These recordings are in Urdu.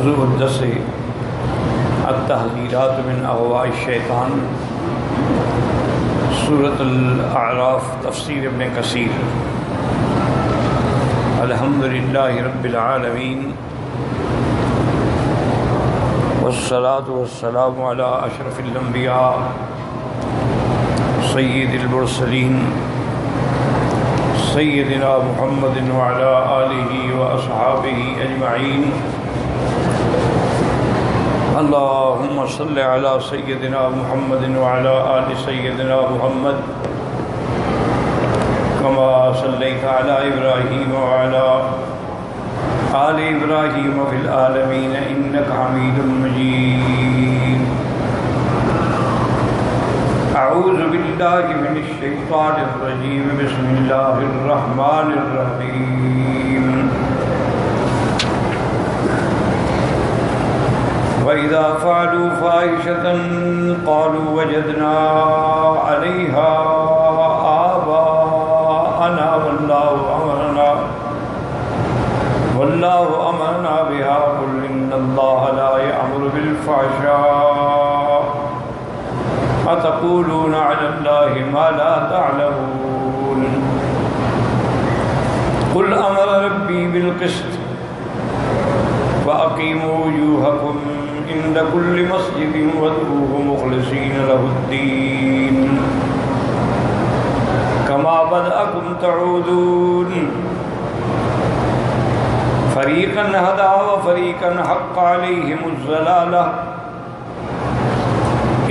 موضوع الدرس التحذيرات من اغواء الشیطان، سورۃ الاعراف، تفسیر ابن کثیر۔ الحمد للہ رب العالمین والصلاة والسلام علی اشرف الانبیاء سید المرسلین سیدنا محمد وعلى آلہ واصحابہ اجمعین۔ اللہم صل علی سیدنا محمد وعلى آل سیدنا محمد کما صلیت علی ابراہیم وعلى آل ابراہیم فی العالمین انک حمید مجید۔ اعوذ باللہ من الشیطان الرجیم، بسم اللہ الرحمن الرحیم۔ وَإِذَا فَعَلُوا فَاحِشَةً قَالُوا وَجَدْنَا عَلَيْهَا آبَاءَنَا وَاللَّهُ أَمَرَنَا بِهَا قُلْ إِنَّ اللَّهَ لَا يَأْمُرُ بِالْفَحْشَاءِ أَتَقُولُونَ عَلَى اللَّهِ مَا لَا تَعْلَمُونَ قُلْ أَمَرَ رَبِّي بِالْقِسْطِ وَأَقِيمُوا وُجُوهَكُمْ عند كل مسجد وادعوه مخلصين له الدين كما بدأكم تعودون فريقا هدى وفريقا حق عليهم الضلالة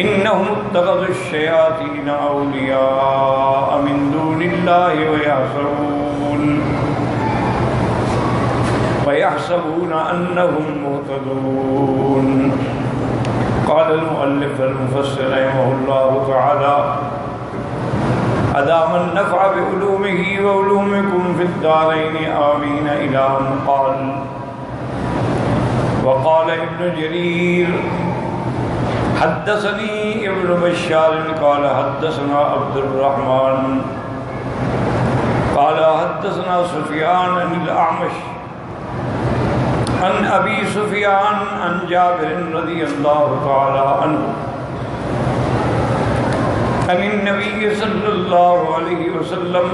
إنهم اتخذوا الشياطين أولياء من دون الله ويحسبون أنهم مهتدون۔ قال المؤلف المفسر رحمه الله تعالى أدام النفع بعلومه وعلومكم في الدارين آمين إلى أن قال وقال ابن جرير حدثني ابن بشار قال حدثنا عبد الرحمن قال حدثنا سفيان عن الأعمش عن ابی سفیان عن جابر رضی اللہ تعالی عنہ عن النبی صلی اللہ علیہ وسلم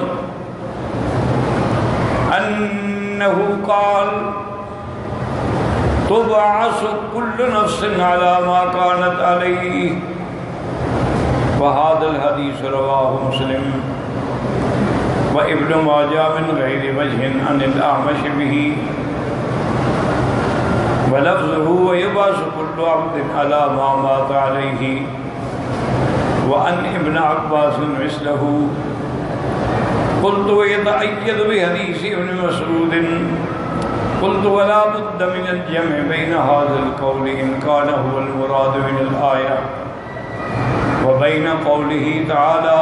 انہ قال تبعث كل نفس على ما كانت عليه وهذا الحديث رواه مسلم وابن ماجہ من غیر وجہ عن الأعمش به ولفظه ويبعث كل عبد على ما مات عليه وأن ابن عباس مثله قلت ويتأيد بحديث ابن مسعود قلت ولا بد من الجمع بين هذا القول إن كان هو المراد من الآية وبين قوله تعالى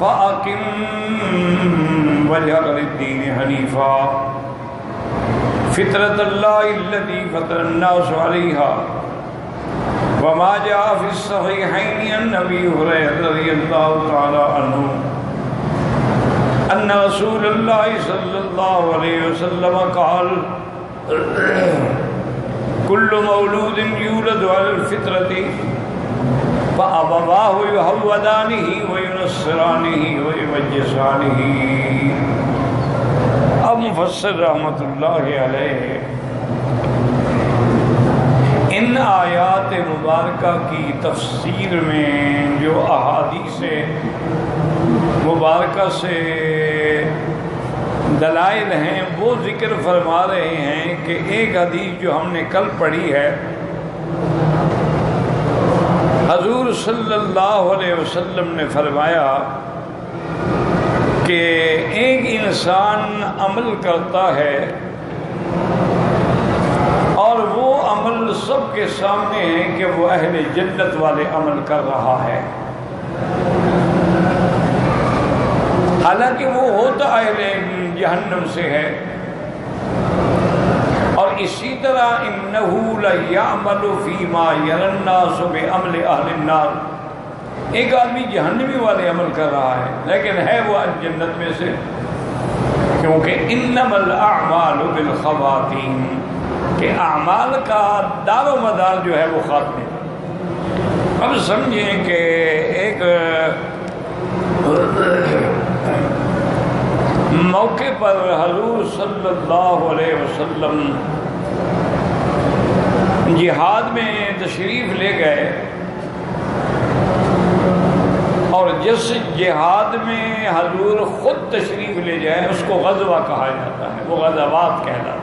فأقم وجهك للدين حنيفا فطرت اللہ الذی فطر الناس علیہا وما جاء فی الصحیحین عن ابی ہریرہ رضی اللہ تعالی عنہ ان رسول اللہ صلی اللہ علیہ وسلم قال کل مولود یولد علی الفطرۃ فابواہ یہودانہ وینصرانہ ویمجسانہ۔ اب مفسر رحمۃ اللہ علیہ ان آیات مبارکہ کی تفسیر میں جو احادیث مبارکہ سے دلائل ہیں وہ ذکر فرما رہے ہیں کہ ایک حدیث جو ہم نے کل پڑھی ہے، حضور صلی اللہ علیہ وسلم نے فرمایا کہ ایک انسان عمل کرتا ہے اور وہ عمل سب کے سامنے ہے کہ وہ اہل جنت والے عمل کر رہا ہے، حالانکہ وہ ہوتا اہل جہنم سے ہے۔ اور اسی طرح انہ لیعمل فیما یری الناس بعمل اہل النار، ایک آدمی جہنمی والے عمل کر رہا ہے لیکن ہے وہ جنت میں سے، کیونکہ انما الاعمال بالخواتیم، کہ اعمال کا دار و مدار جو ہے وہ خاتمے پر۔ اب سمجھیں کہ ایک موقع پر حضور صلی اللہ علیہ وسلم جہاد میں تشریف لے گئے، اور جس جہاد میں حضور خود تشریف لے جائے اس کو غزوہ کہا جاتا ہے، وہ غزوات کہلاتا ہے۔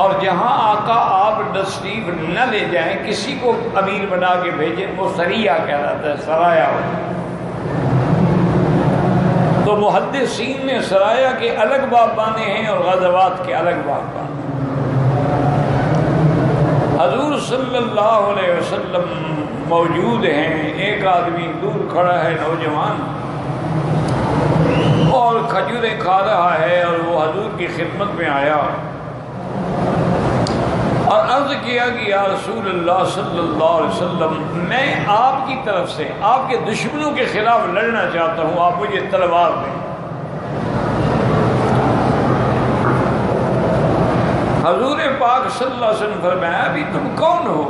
اور جہاں آقا آپ تشریف نہ لے جائیں، کسی کو امیر بنا کے بھیجیں، وہ سریہ کہلاتا ہے، سرایا ہوتا ہے۔ تو محدثین نے سرایا کے الگ باب باندھے ہیں اور غزوات کے الگ باب باندھے۔ حضور صلی اللہ علیہ وسلم موجود ہیں، ایک آدمی دور کھڑا ہے نوجوان، اور کھجوریں کھا رہا ہے، اور وہ حضور کی خدمت میں آیا اور عرض کیا کہ یا رسول اللہ صلی اللہ علیہ وسلم، میں آپ کی طرف سے آپ کے دشمنوں کے خلاف لڑنا چاہتا ہوں، آپ مجھے تلوار دیں۔ حضور پاک صلی اللہ علیہ وسلم فرمایا ابھی تم کون ہو؟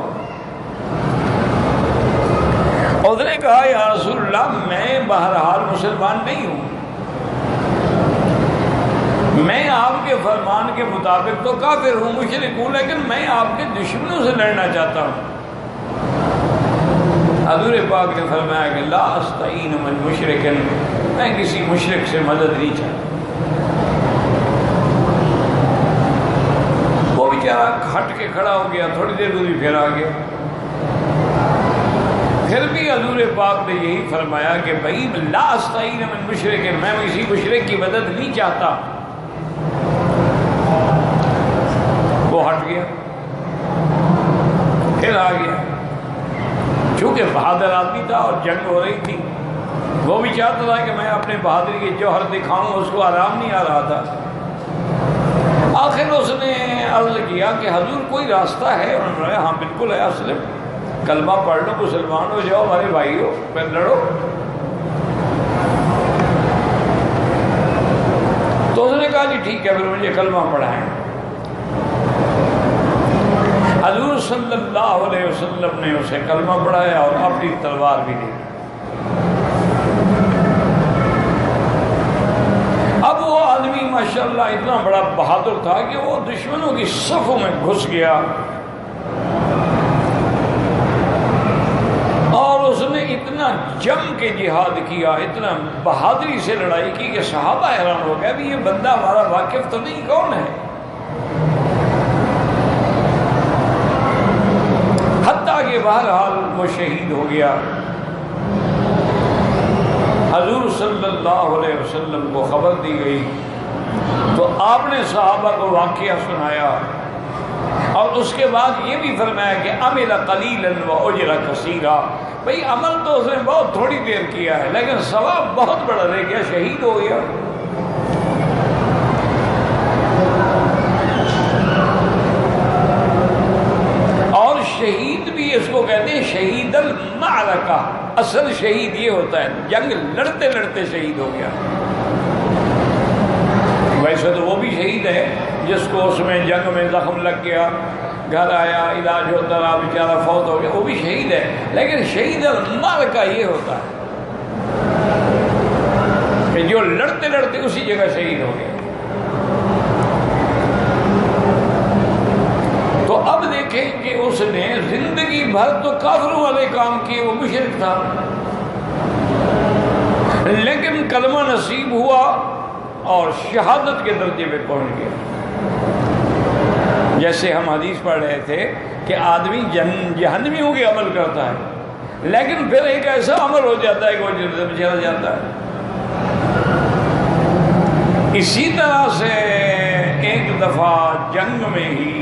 اس نے کہا یا رسول اللہ میں بہرحال مسلمان نہیں ہوں، میں آپ کے فرمان کے مطابق تو کافر ہوں، مشرک ہوں، لیکن میں آپ کے دشمنوں سے لڑنا چاہتا ہوں۔ حضور پاک نے فرمایا کہ لا استعین من مشرک، میں کسی مشرک سے مدد نہیں چاہتا۔ وہ بیچارہ ہٹ کے کھڑا ہو گیا، تھوڑی دیر گزری پھر آ گیا۔ پھر بھی حضور پاک نے یہی فرمایا کہ بھائی لا استعین من مشرک، میں کسی مشرک کی مدد نہیں چاہتا۔ وہ ہٹ گیا، پھر آ گیا، چونکہ بہادر آدمی تھا اور جنگ ہو رہی تھی، وہ بھی چاہتا تھا کہ میں اپنے بہادری کے جوہر دکھاؤں، اس کو آرام نہیں آ رہا تھا۔ آخر اس نے عرض کیا کہ حضور کوئی راستہ ہے؟ انہوں نے کہا ہاں بالکل ہے، اسلم، کلمہ پڑھ لو، مسلمان ہو جاؤ، ہمارے بھائی ہو، پھر لڑو۔ تو اس نے کہا جی ٹھیک ہے، پھر مجھے کلمہ پڑھائیں۔ حضور صلی اللہ علیہ وسلم نے اسے کلمہ پڑھایا اور اپنی تلوار بھی دی۔ اب وہ آدمی ماشاءاللہ اتنا بڑا بہادر تھا کہ وہ دشمنوں کی صفوں میں گھس گیا، اور اس نے اتنا جم کے جہاد کیا، اتنا بہادری سے لڑائی کی کہ صحابہ حیران ہو گئے ابھی یہ بندہ ہمارا واقف تو نہیں، کون ہے؟ حتیٰ کہ بہرحال وہ شہید ہو گیا۔ حضور صلی اللہ علیہ وسلم کو خبر دی گئی تو آپ نے صحابہ کو واقعہ سنایا، اور اس کے بعد یہ بھی فرمایا کہ عمل قلیلا واجر کثیرا، بھئی عمل تو اس نے بہت تھوڑی دیر کیا ہے لیکن ثواب بہت بڑا دے گیا، شہید ہو گیا۔ اور شہید بھی اس کو کہتے ہیں شہید المعرکہ، اصل شہید یہ ہوتا ہے جنگ لڑتے لڑتے شہید ہو گیا۔ ویسے تو وہ بھی شہید ہے جس کو اس میں جنگ میں زخم لگ گیا، گھر آیا، علاج ہوتا رہا، بیچارہ فوت ہو گیا، وہ بھی شہید ہے، لیکن شہید المعرکہ یہ ہوتا ہے کہ جو لڑتے لڑتے اسی جگہ شہید ہو گیا۔ تو اب دیکھیں کہ اس نے زندگی بھر تو کافروں والے کام کیے، وہ مشرک تھا، لیکن کلمہ نصیب ہوا اور شہادت کے درجے پہ پہنچ گیا۔ جیسے ہم حدیث پڑھ رہے تھے کہ آدمی جہنمیوں کے عمل کرتا ہے، لیکن پھر ایک ایسا عمل ہو جاتا ہے کہ وہ جنت میں چلا جاتا ہے۔ اسی طرح سے ایک دفعہ جنگ میں ہی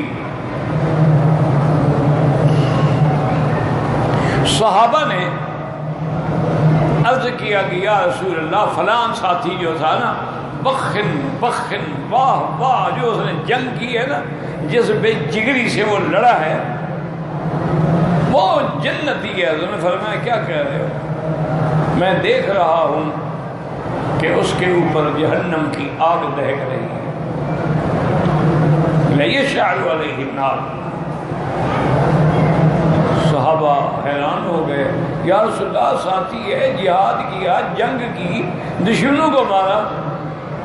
صحابہ نے عرض کیا کہ یا رسول اللہ فلاں ساتھی جو تھا نا، بخن بخن، واہ واہ، جو اس نے جنگ کی ہے نا، جس بے جگری سے وہ لڑا ہے وہ جنتی ہے۔ انہوں نے فرمایا کیا کہہ رہے ہو؟ میں دیکھ رہا ہوں کہ اس کے اوپر جہنم کی آگ دہک رہی ہے۔ لیشعل علیہ النار۔ صحابہ حیران ہو گئے، یا رسول اللہ ساتھی ہے، جہاد کیا، جنگ کی، دشمنوں کو مارا،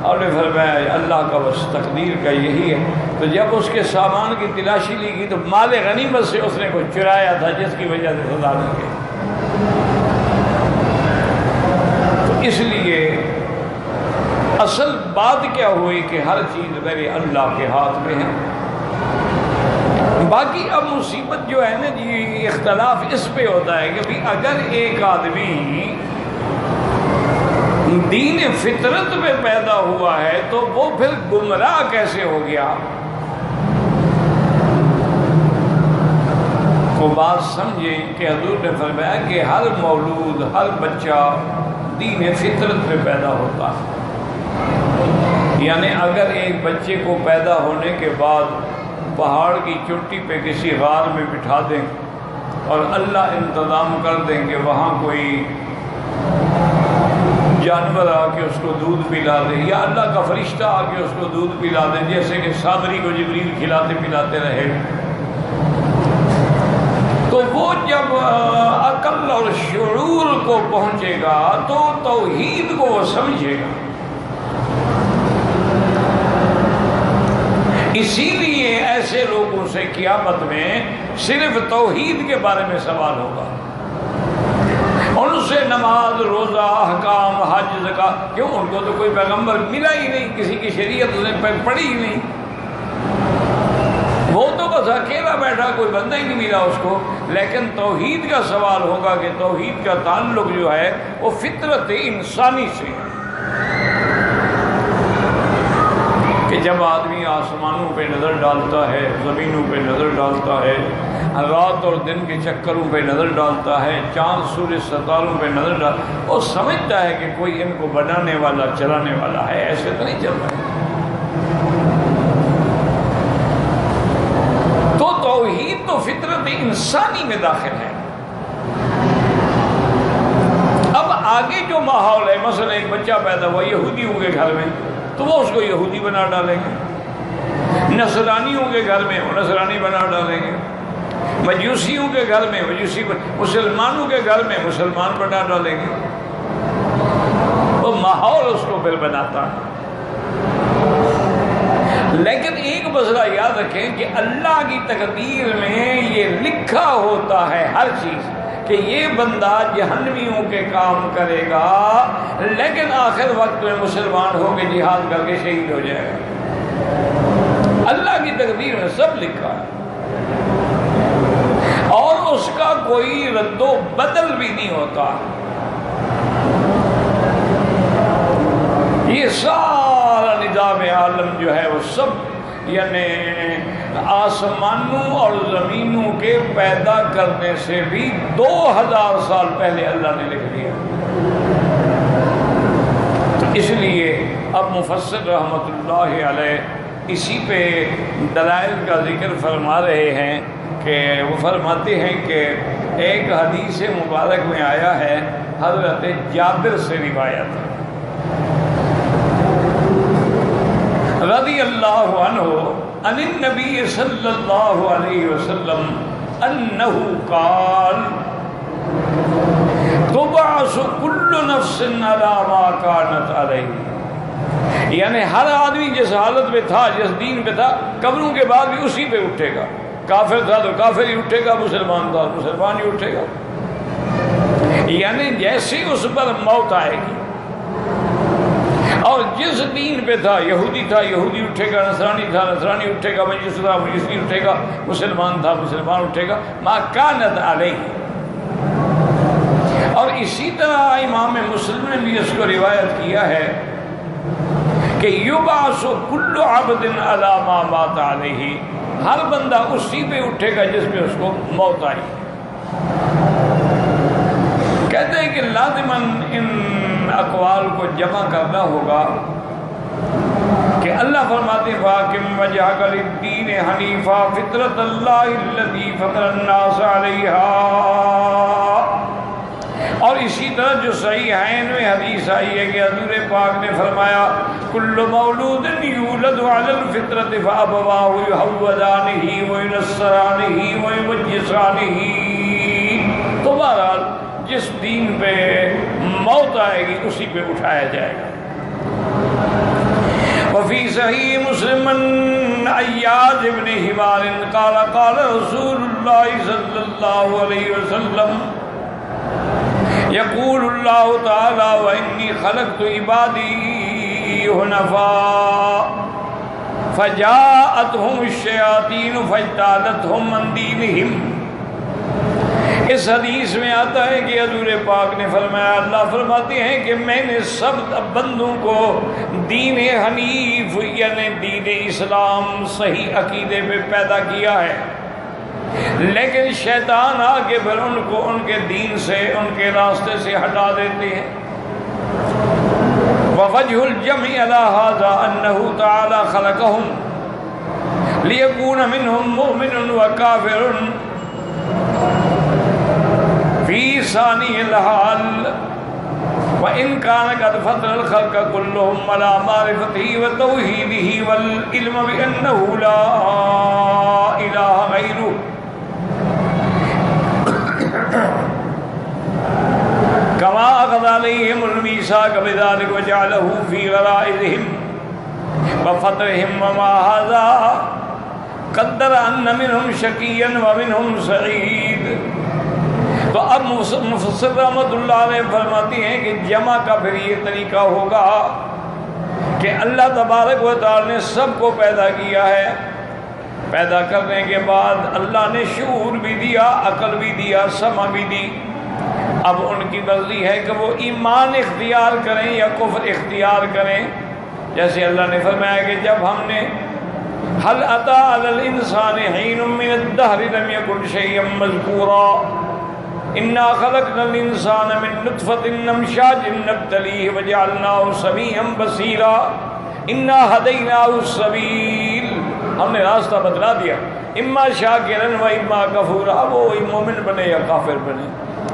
اور نے فرمایا اللہ کا بس تقدیر کا یہی ہے۔ تو جب اس کے سامان کی تلاشی لی گئی تو مال غنیمت سے اس نے کچھ چرایا تھا جس کی وجہ سے سزا مل گئی۔ تو اس لیے اصل بات کیا ہوئی کہ ہر چیز میرے اللہ کے ہاتھ میں ہے۔ باقی اب مصیبت جو ہے نا جی، اختلاف اس پہ ہوتا ہے کہ بھی اگر ایک آدمی دین فطرت میں پیدا ہوا ہے تو وہ پھر گمراہ کیسے ہو گیا؟ وہ بات سمجھیں کہ حضور نے فرمایا کہ ہر مولود، ہر بچہ دین فطرت میں پیدا ہوتا ہے۔ یعنی اگر ایک بچے کو پیدا ہونے کے بعد پہاڑ کی چوٹی پہ کسی غار میں بٹھا دیں اور اللہ انتظام کر دیں کہ وہاں کوئی جانور آ کے اس کو دودھ پلا دے، یا اللہ کا فرشتہ آ کے اس کو دودھ پلا دے، جیسے کہ سامری کو جبریل کھلاتے پلاتے رہے، تو وہ جب عقل اور شعور کو پہنچے گا تو توحید کو وہ سمجھے گا۔ اسی لیے ایسے لوگوں سے قیامت میں صرف توحید کے بارے میں سوال ہوگا، ان سے نماز، روزہ، احکام، حج، زکوٰۃ، کیوں؟ ان کو تو کوئی پیغمبر ملا ہی نہیں، کسی کی شریعت انہیں پڑھی ہی نہیں، وہ تو بس اکیلا بیٹھا، کوئی بندہ ہی نہیں ملا اس کو۔ لیکن توحید کا سوال ہوگا کہ توحید کا تعلق جو ہے وہ فطرت انسانی سے ہے، کہ جب آدمی آسمانوں پہ نظر ڈالتا ہے، زمینوں پہ نظر ڈالتا ہے، رات اور دن کے چکروں پہ نظر ڈالتا ہے، چاند سورج ستاروں پہ نظر ڈالتا ہے، وہ سمجھتا ہے کہ کوئی ان کو بنانے والا، چلانے والا ہے، ایسے تو نہیں چل رہا ہے۔ تو توحید تو فطرت انسانی میں داخل ہے۔ اب آگے جو ماحول ہے، مثلا ایک بچہ پیدا ہوا یہودیوں کے گھر میں تو وہ اس کو یہودی بنا ڈالیں گے، نصرانیوں کے گھر میں وہ نصرانی بنا ڈالیں گے، مجوسیوں کے گھر میں مجوسی، مسلمانوں کے گھر میں مسلمان بنا ڈالیں گے۔ وہ ماحول اس کو پھر بناتا ہے۔ لیکن ایک مسئلہ یاد رکھیں کہ اللہ کی تقدیر میں یہ لکھا ہوتا ہے ہر چیز، کہ یہ بندہ جہنمیوں کے کام کرے گا لیکن آخر وقت میں مسلمان ہو کے جہاد کر کے شہید ہو جائے گا۔ اللہ کی تقدیر میں سب لکھا ہے اور اس کا کوئی رد و بدل بھی نہیں ہوتا۔ یہ سارا نظام عالم جو ہے وہ سب یعنی آسمانوں اور زمینوں کے پیدا کرنے سے بھی 2000 سال پہلے اللہ نے لکھ دیا۔ تو اس لیے اب مفسر رحمۃ اللہ علیہ اسی پہ دلائل کا ذکر فرما رہے ہیں کہ وہ فرماتے ہیں کہ ایک حدیث مبارک میں آیا ہے، حضرت جابر سے روایت رضی اللہ عنہ عن النبی صلی اللہ علیہ وسلم انہ قال تبعث کل نفس علی ما کانت علیہ، یعنی ہر آدمی جس حالت میں تھا، جس دین پہ تھا، قبروں کے بعد بھی اسی پہ اٹھے گا۔ کافر تھا تو کافر ہی اٹھے گا، مسلمان تھا تو مسلمان ہی اٹھے گا، یعنی جیسی اس پر موت آئے گی۔ اور جس دین پہ تھا، یہودی تھا یہودی اٹھے گا، نصرانی تھا نصرانی اٹھے گا، مجوسی تھا مجوسی اٹھے گا، مسلمان تھا مسلمان اٹھے گا، ما کانت علیہ۔ اور اسی طرح امام مسلم نے بھی اس کو روایت کیا ہے کہ یبعث کل عبد علی ما مات علیہ، ہر بندہ اسی پہ اٹھے گا جس پہ اس کو موت آئی۔ کہتے ہیں کہ لازماً ان اقوال کو جمع کرنا ہوگا کہ اللہ فرماتے ہیں فَأَقِمْ وَجْهَكَ لِلدِّينِ حَنِيفًا فِطْرَةَ اللَّهِ الَّتِي فَطَرَ النَّاسَ عَلَيْهَا، اور اسی طرح جو صحیحین میں حدیث آئی ہے کہ حضور پاک نے فرمایا کل مولود یولد علی الفطرۃ فابواہ یحودانہ وینصرانہ ویمجسانہ. تو بہرحال جس دین پہ موت آئے گی اسی پہ اٹھایا جائے گا. وفی صحیح مسلم عیاض ابن حمار قال قال رسول اللہ صلی اللہ علیہ وسلم یقول اللہ تعالی وانی خلقت عبادی حنفاء فجاءتهم الشیاطین فاجتالتهم عن دینہم. اس حدیث میں آتا ہے کہ حضور پاک نے فرمایا، اللہ فرماتے ہیں کہ میں نے سب بندوں کو دین حنیف یعنی دین اسلام صحیح عقیدے پہ پیدا کیا ہے، لیکن شیطان آ کے پھر ان کو ان کے دین سے ان کے راستے سے ہٹا دیتے ہیں. ووجہ الجمع علی ھذا انہ تعالی خلقہم لیکون منہم مؤمن وکافر فی ثانی الحال وإن كان قد فطر الخلق كلهم على معرفته وتوحيده والعلم بأنه لا إله غيره كما أخذ عليهم الميثاق بذلك وجعله في غرائزهم وفطرهم وما هذا قدر أن منهم شقيا ومنهم سعيد. تو اب مفسر رحمۃ اللہ علیہ فرماتی ہیں کہ جمع کا پھر یہ طریقہ ہوگا کہ اللہ تبارک و تعالی نے سب کو پیدا کیا ہے، پیدا کرنے کے بعد اللہ نے شعور بھی دیا، عقل بھی دیا، سمع بھی دی. اب ان کی مرضی ہے کہ وہ ایمان اختیار کریں یا کفر اختیار کریں. جیسے اللہ نے فرمایا کہ جب ہم نے هل أتى على الإنسان حين من الدهر لم يكن شيئا مذكورا إنا خلقنا الإنسان من نطفة أمشاج نبتليه وجعلناه سميعا بصيرا إنا هديناه السبيل. ہم نے راستہ بتلا دیا، اما شاکرا و اما کفورا. وہ مومن بنے یا کافر بنے.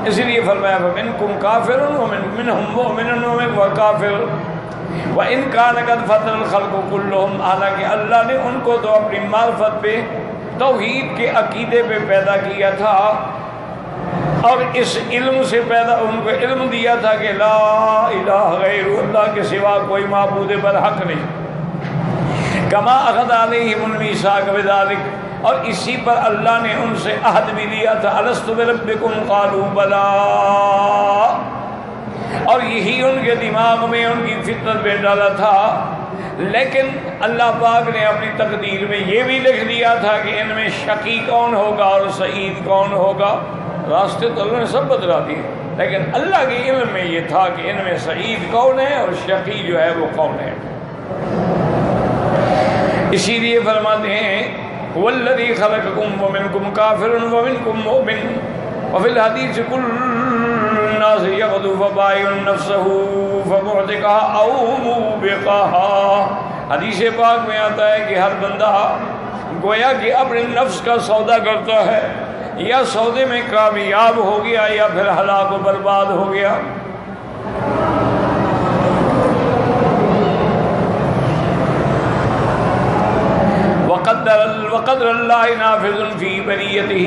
اسی لیے فرمایا فمنکم کافر ومنہم مؤمن وکافر وَإِن كَانَ قَدْ فَطَرَ الْخَلْقُ كُلُّهُمْ. حالانکہ اللہ نے ان کو تو اپنی معرفت پہ توحید کے عقیدے پہ پیدا کیا تھا اور اس علم سے پیدا ان کو علم دیا تھا کہ لا الہ غیر اللہ کے سوا کوئی معبود برحق نہیں. کما اخذ علیہم المیثاق بذلک. اور اسی پر اللہ نے ان سے عہد بھی لیا تھا الست بربکم قالوا بلا. اور یہی ان کے دماغ میں ان کی فطرت میں ڈالا تھا، لیکن اللہ پاک نے اپنی تقدیر میں یہ بھی لکھ دیا تھا کہ ان میں شقی کون ہوگا اور سعید کون ہوگا. راستے تو اللہ نے سب بتلا دیے، لیکن اللہ کے علم میں یہ تھا کہ ان میں سعید کون ہے اور شقی جو ہے وہ کون ہے. اسی لیے فرماتے ہیں والذی خلقکم ومنکم کافر ومنکم مؤمن وفی الحدیث کل الناس یغدو فبائع نفسه فمعتقها او موبقها. حدیث پاک میں آتا ہے کہ ہر بندہ گویا کہ اپنے نفس کا سودا کرتا ہے، یا سودے میں کامیاب ہو گیا یا پھر ہلاک و برباد ہو گیا. وقدر اللہ نافذ فی بریتہ.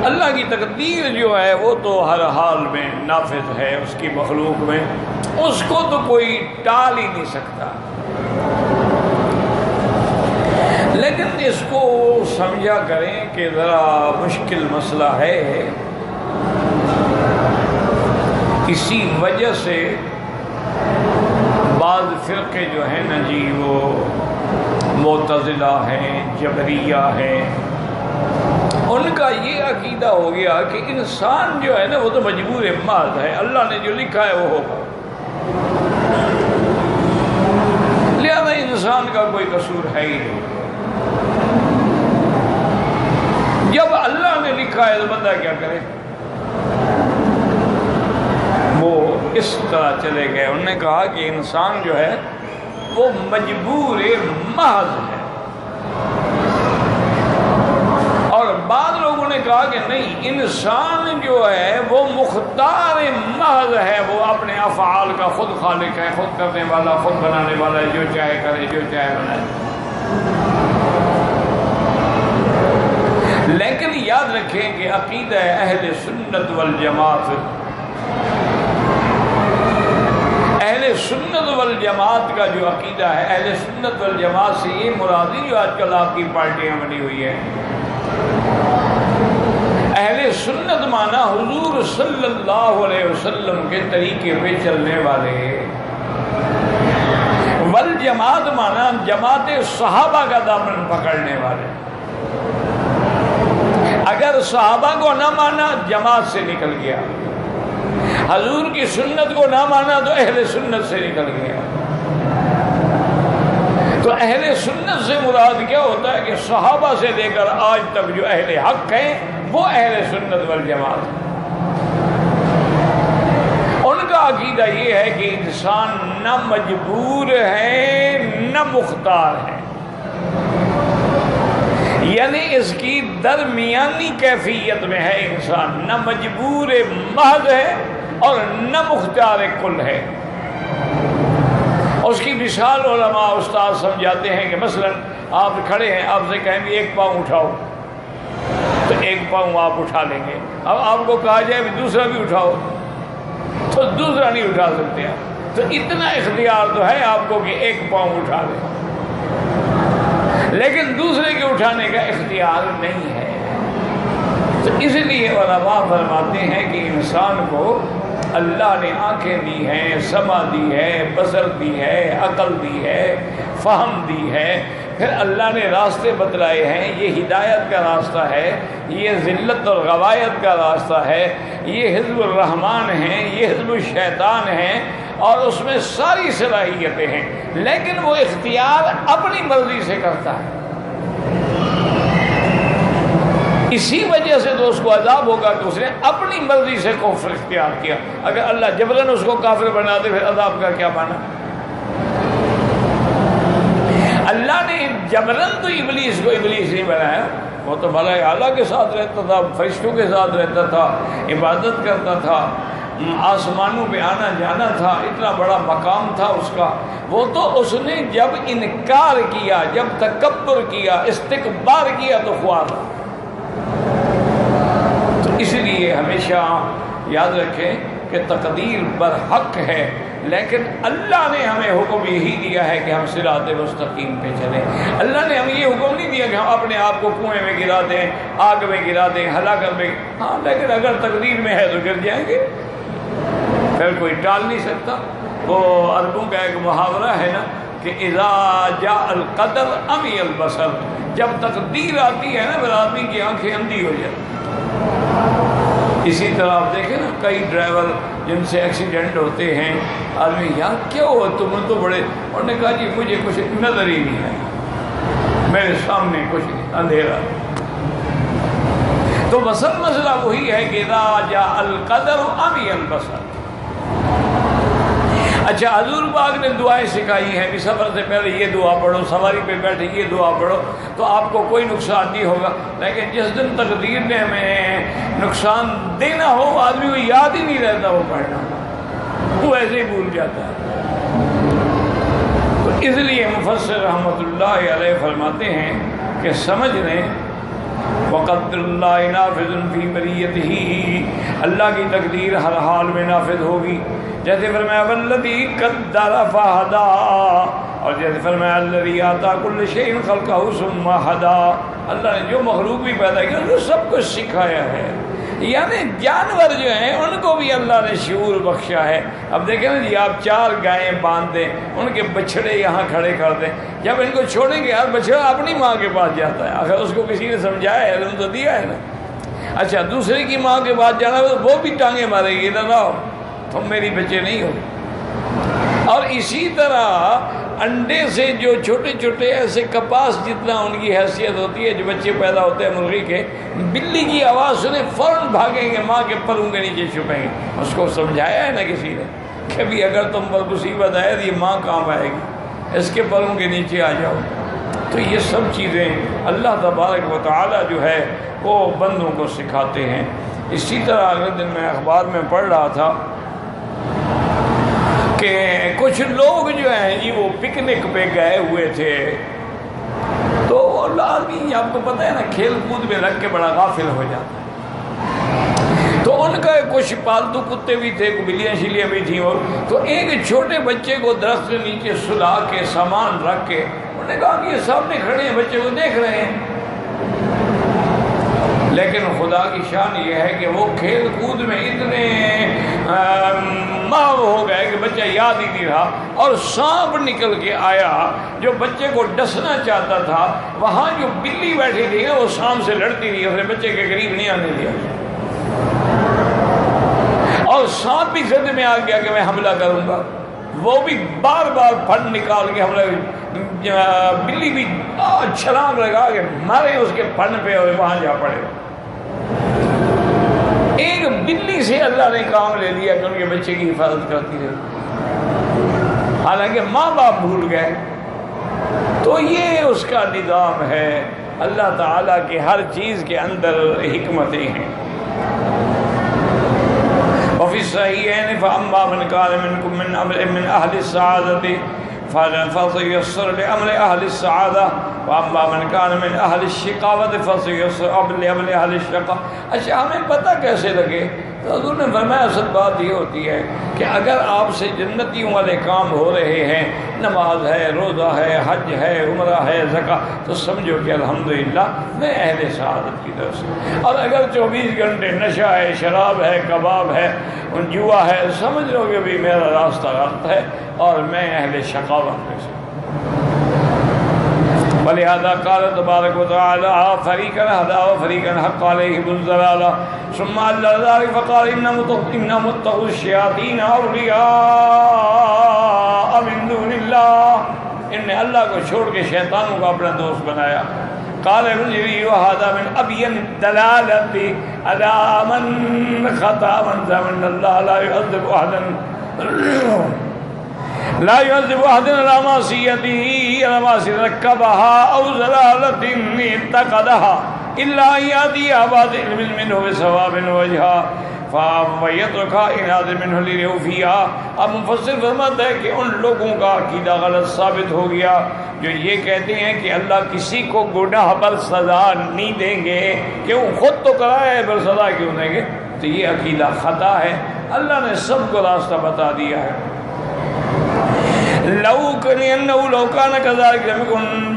اللہ کی تقدیر جو ہے وہ تو ہر حال میں نافذ ہے اس کی مخلوق میں، اس کو تو کوئی ٹال ہی نہیں سکتا. لیکن اس کو سمجھا کریں کہ ذرا مشکل مسئلہ ہے. اسی وجہ سے بعض فرقے جو ہیں نا جی وہ معتزلہ ہیں، جبریہ ہیں، ان کا یہ عقیدہ ہو گیا کہ انسان جو ہے نا وہ تو مجبور محض ہے، اللہ نے جو لکھا ہے وہ ہوگا، لہذا انسان کا کوئی قصور ہے ہی نہیں. جب اللہ نے لکھا ہے تو بندہ کیا کرے. وہ اس طرح چلے گئے، انہوں نے کہا کہ انسان جو ہے وہ مجبور محض ہے. اور بعض لوگوں نے نے کہا کہ نہیں، انسان جو ہے وہ مختار محض ہے، وہ اپنے افعال کا خود خالق ہے، خود کرنے والا، خود بنانے والا ہے، جو چاہے کرے، جو چاہے بنائے۔ لیکن یاد رکھیں کہ عقیدہ اہل سنت والجماعت، اہل سنت والجماعت کا جو عقیدہ ہے، اہل سنت والجماعت سے یہ مرادی جو آج کل آپ کی پارٹیاں بنی ہوئی ہیں، اہل سنت مانا حضور صلی اللہ علیہ وسلم کے طریقے پہ چلنے والے، والجماعت مانا جماعت صحابہ کا دامن پکڑنے والے۔ اگر صحابہ کو نہ مانا جماعت سے نکل گیا، حضور کی سنت کو نہ مانا تو اہل سنت سے نکل گیا۔ تو اہل سنت سے مراد کیا ہوتا ہے کہ صحابہ سے لے کر آج تک جو اہل حق ہیں وہ اہل سنت والجماعت ہیں۔ ان کا عقیدہ یہ ہے کہ انسان نہ مجبور ہے نہ مختار ہے، یعنی اس کی درمیانی کیفیت میں ہے، انسان نہ مجبور محض ہے اور نہ مختار کل ہے۔ اس کی مثال علماء استاد سمجھاتے ہیں کہ مثلا آپ کھڑے ہیں، آپ سے کہیں گے ایک پاؤں اٹھاؤ تو ایک پاؤں آپ اٹھا لیں گے، اب آپ کو کہا جائے بھی دوسرا بھی اٹھاؤ تو دوسرا نہیں اٹھا سکتے آپ، تو اتنا اختیار تو ہے آپ کو کہ ایک پاؤں اٹھا لیں، لیکن دوسرے کے اٹھانے کا اختیار نہیں ہے۔ تو اس لیے علماء فرماتے ہیں کہ انسان کو اللہ نے آنکھیں دی ہیں، سمع دی ہے، بصر دی ہے، عقل دی ہے، فہم دی ہے، پھر اللہ نے راستے بتلائے ہیں، یہ ہدایت کا راستہ ہے، یہ ذلت اور غوایت کا راستہ ہے، یہ حزب الرحمن ہیں، یہ حزب الشیطان ہیں، اور اس میں ساری صلاحیتیں ہیں، لیکن وہ اختیار اپنی مرضی سے کرتا ہے۔ اسی وجہ سے تو اس کو عذاب ہوگا کہ اس نے اپنی مرضی سے کفر اختیار کیا۔ اگر اللہ جبراً اس کو کافر بنا دے پھر عذاب کا کیا مانا؟ اللہ نے جبراً تو ابلیس کو ابلیس نہیں بنایا، وہ تو بھلا اعلیٰ کے ساتھ رہتا تھا، فرشتوں کے ساتھ رہتا تھا، عبادت کرتا تھا، آسمانوں پہ آنا جانا تھا، اتنا بڑا مقام تھا اس کا۔ وہ تو اس نے جب انکار کیا، جب تکبر کیا، استکبار کیا تو خوار۔ تو اس لیے ہمیشہ یاد رکھیں کہ تقدیر برحق ہے، لیکن اللہ نے ہمیں حکم یہی دیا ہے کہ ہم صراط مستقیم پہ چلیں۔ اللہ نے ہمیں یہ حکم نہیں دیا کہ ہم اپنے آپ کو کنویں میں گرا دیں، آگ میں گرا دیں، ہلاکت میں، ہاں لیکن اگر تقدیر میں ہے تو گر جائیں گے، پھر کوئی ٹال نہیں سکتا۔ وہ عربوں کا ایک محاورہ ہے نا کہ اذا جاء القدر عمی البصر، جب تقدیر آتی ہے نا پھر آدمی کی آنکھیں اندھی ہو جاتی۔ اسی طرح آپ دیکھیں نا کئی ڈرائیور جن سے ایکسیڈنٹ ہوتے ہیں، آدمی یار کیا ہوا تم تو بڑے، انہوں نے کہا جی مجھے کچھ نظر ہی نہیں آیا، میرے سامنے کچھ نہیں، اندھیرا۔ تو بصر مسئلہ وہی ہے کہ اذا جاء القدر عمی البصر۔ اچھا حضور پاک نے دعائیں سکھائی ہیں کہ سفر سے پہلے یہ دعا پڑھو، سواری پہ بیٹھے یہ دعا پڑھو تو آپ کو کوئی نقصان نہیں ہوگا، لیکن جس دن تقدیر نے ہمیں نقصان دینا ہو آدمی کو یاد ہی نہیں رہتا وہ پڑھنا، وہ ایسے ہی بھول جاتا ہے۔ تو اس لیے مفسر رحمۃ اللہ علیہ فرماتے ہیں کہ سمجھ لیں وقدر اللہ نافذ فی بریتہ، اللہ کی تقدیر ہر حال میں نافذ ہوگی۔ جیسے فرمایا والذی قدر فہدی، اور جیسے فرمایا الذی اعطی کل شیء خلقہ ثم ہدی، اللہ نے جو مخلوق بھی پیدا کیا ان کو سب کچھ سکھایا ہے، یعنی جانور جو ہیں ان کو بھی اللہ نے شعور بخشا ہے۔ اب دیکھیں نا جی، آپ 4 گائیں باندھ دیں، ان کے بچھڑے یہاں کھڑے کر دیں، جب ان کو چھوڑیں گے ہر بچڑا اپنی ماں کے پاس جاتا ہے، اگر اس کو کسی نے سمجھایا ہے علم تو دیا ہے نا۔ اچھا دوسرے کی ماں کے پاس جانا تو وہ بھی ٹانگیں مارے گی، ادھر آؤ تم میری بچے نہیں ہو۔ اور اسی طرح انڈے سے جو چھوٹے چھوٹے ایسے کپاس جتنا ان کی حیثیت ہوتی ہے، جو بچے پیدا ہوتے ہیں مرغی کے، بلی کی آواز سنے فوراً بھاگیں گے، ماں کے پروں کے نیچے چھپیں گے۔ اس کو سمجھایا ہے نا کسی نے کہ بھی اگر تم پر مصیبت آئے تو یہ ماں کام آئے گی، اس کے پروں کے نیچے آ جاؤ۔ تو یہ سب چیزیں اللہ تبارک و تعالی جو ہے وہ بندوں کو سکھاتے ہیں۔ اسی طرح اگلے دن میں اخبار میں پڑھ رہا تھا کہ کچھ لوگ جو ہیں جی وہ پکنک پہ گئے ہوئے تھے، تو آدمی آپ کو پتہ ہے نا کھیل کود میں لگ کے بڑا غافل ہو جاتا ہے، تو ان کا کچھ پالتو کتے بھی تھے، بلیاں شلیاں بھی تھیں، اور تو ایک چھوٹے بچے کو درخت کے نیچے سلا کے سامان رکھ کے انہوں نے کہا کہ یہ سامنے کھڑے ہیں، بچے کو دیکھ رہے ہیں، لیکن خدا کی شان یہ ہے کہ وہ کھیل کود میں اتنے محو ہو گئے کہ بچہ یاد ہی نہیں رہا، اور سانپ نکل کے آیا جو بچے کو ڈسنا چاہتا تھا، وہاں جو بلی بیٹھی تھی نا وہ سانپ سے لڑتی رہی، اس نے بچے کے قریب نہیں آنے دیا، اور سانپ بھی زد میں آ گیا کہ میں حملہ کروں گا، وہ بھی بار بار پھن نکال کے حملہ، بلی بھی چھلانگ لگا کے مارے اس کے پھن پہ اور وہاں جا پڑے۔ ایک بلی سے اللہ نے کام لے لیا کہ ان کے بچے کی حفاظت کرتی رہی، حالانکہ ماں باپ بھول گئے۔ تو یہ اس کا نظام ہے، اللہ تعالیٰ کے ہر چیز کے اندر حکمتیں ہیں۔ وفی الصحیحین فاما من کان منکم من اہل السعادۃ فسيسر لأمر أهل السعادة وأما من كان من أهل الشقاوة فسيسر لأمر أهل الشقاوة۔ اچھا ہمیں پتہ کیسے لگے؟ تو حضور نے فرمایا اصل بات یہ ہوتی ہے کہ اگر آپ سے جنتیوں والے کام ہو رہے ہیں، نماز ہے، روزہ ہے، حج ہے، عمرہ ہے، زکوٰۃ، تو سمجھو کہ الحمدللہ میں اہل سعادت کی طرف سے۔ اور اگر 24 گھنٹے نشہ ہے، شراب ہے، کباب ہے، جوا ہے، سمجھ لو کہ بھی میرا راستہ غلط ہے اور میں اہل شقاوت میں سے۔ ولہذا قال تبارک و تعالی فریقا ہدی وفریقا حق علیہم الضلالہ ثم علل ذلك فقال ان متخذوا الشیاطین اولیاء من دون اللہ، ان نے اللہ کو چھوڑ کے شیطانوں کو اپنا دوست بنایا۔ قال ابن جریر وهذا من ابین الدلالۃ علی من خطا من زمن اللہ لا يعذب احدا لا يعذب احد على معصيته ركبها او ضلالة اتقدها الا ان ياتي بعد علم منه بثواب وجهها فيترك اناد منه ليوفيها۔ اب مفسر فرماتا ہے کہ ان لوگوں کا عقیدہ غلط ثابت ہو گیا جو یہ کہتے ہیں کہ اللہ کسی کو گناہ پر سزا نہیں دیں گے، کیوں خود تو کرایا ہے پر سزا کیوں دیں گے؟ تو یہ عقیدہ خطا ہے، اللہ نے سب کو راستہ بتا دیا ہے۔ لو كان كذلك لم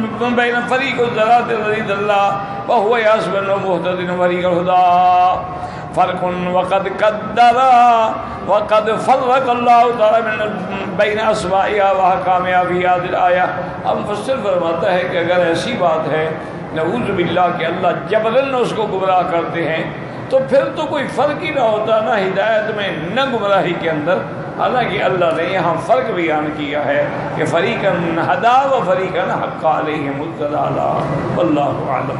يكن بين فريق الضلالة الذي ضل وهو يحسب انه مهتد وفريق الهدى فرق وقد قدر وقد فرق الله تعالى بين اسمائها واحكامها في هذه الآية۔ اب مفسر فرماتا ہے کہ اگر ایسی بات ہے نعوذ باللہ کہ اللہ جبراً اس کو گمراہ کرتے ہیں، تو پھر تو کوئی فرق ہی نہ ہوتا، نہ ہدایت میں نہ گمراہی کے اندر۔ حالانکہ اللہ نے یہاں فرق بیان کیا ہے کہ فریقاً ہدی و فریقاً حق علیہم الضلالہ، واللہ اعلم۔